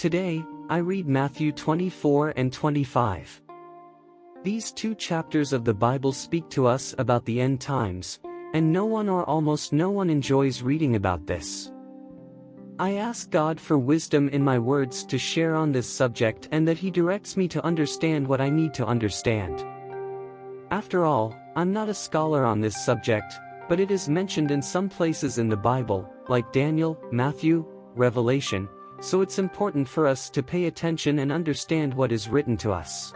Today, I read Matthew 24 and 25. These two chapters of the Bible speak to us about the end times, and no one or almost no one enjoys reading about this. I ask God for wisdom in my words to share on this subject and that He directs me to understand what I need to understand. After all, I'm not a scholar on this subject, but it is mentioned in some places in the Bible, like Daniel, Matthew, Revelation, so it's important for us to pay attention and understand what is written to us.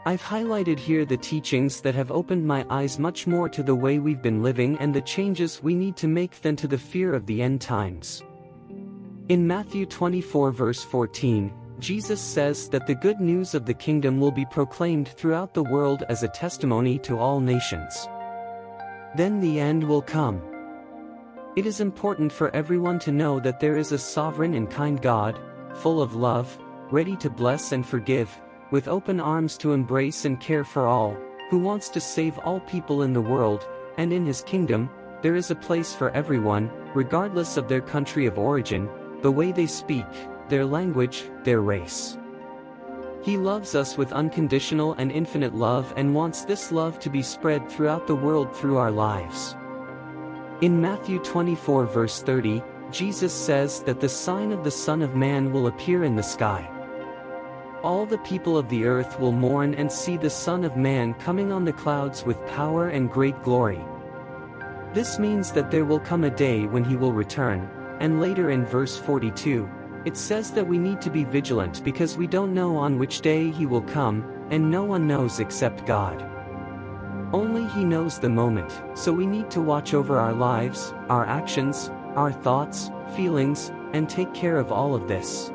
I've highlighted here the teachings that have opened my eyes much more to the way we've been living and the changes we need to make than to the fear of the end times. In Matthew 24 verse 14, Jesus says that the good news of the kingdom will be proclaimed throughout the world as a testimony to all nations. Then the end will come. It is important for everyone to know that there is a sovereign and kind God, full of love, ready to bless and forgive, with open arms to embrace and care for all, who wants to save all people in the world, and in His kingdom, there is a place for everyone, regardless of their country of origin, the way they speak, their language, their race. He loves us with unconditional and infinite love and wants this love to be spread throughout the world through our lives. In Matthew 24 verse 30, Jesus says that the sign of the Son of Man will appear in the sky. All the people of the earth will mourn and see the Son of Man coming on the clouds with power and great glory. This means that there will come a day when He will return, and later in verse 42, it says that we need to be vigilant because we don't know on which day He will come, and no one knows except God. Only He knows the moment, so we need to watch over our lives, our actions, our thoughts, feelings, and take care of all of this.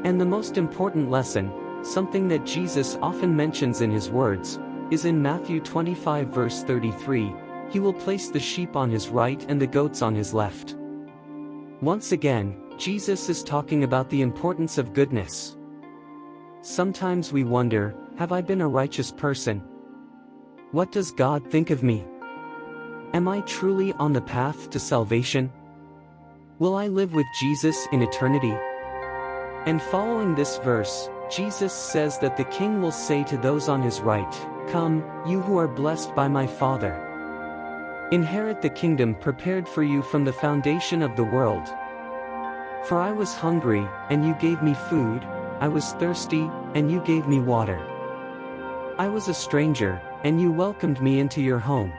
And the most important lesson, something that Jesus often mentions in His words, is in Matthew 25 verse 33, He will place the sheep on His right and the goats on His left. Once again, Jesus is talking about the importance of goodness. Sometimes we wonder, have I been a righteous person? What does God think of me? Am I truly on the path to salvation? Will I live with Jesus in eternity? And following this verse, Jesus says that the King will say to those on His right, "Come, you who are blessed by my Father. Inherit the kingdom prepared for you from the foundation of the world. For I was hungry, and you gave me food, I was thirsty, and you gave me water. I was a stranger, and you welcomed me into your home.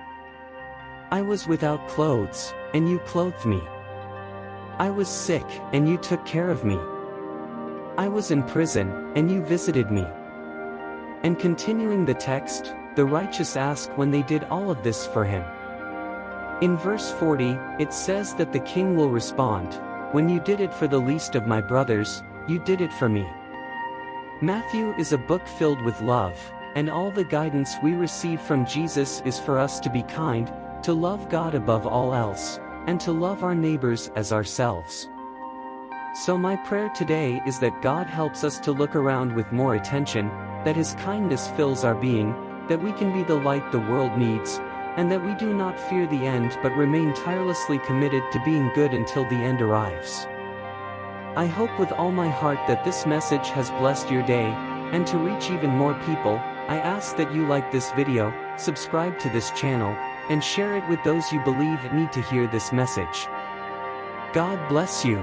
I was without clothes, and you clothed me. I was sick, and you took care of me. I was in prison, and you visited me." And continuing the text, the righteous ask when they did all of this for Him. In verse 40, it says that the King will respond, "When you did it for the least of my brothers, you did it for me." Matthew is a book filled with love, and all the guidance we receive from Jesus is for us to be kind, to love God above all else, and to love our neighbors as ourselves. So my prayer today is that God helps us to look around with more attention, that His kindness fills our being, that we can be the light the world needs, and that we do not fear the end but remain tirelessly committed to being good until the end arrives. I hope with all my heart that this message has blessed your day, and to reach even more people, I ask that you like this video, subscribe to this channel, and share it with those you believe need to hear this message. God bless you.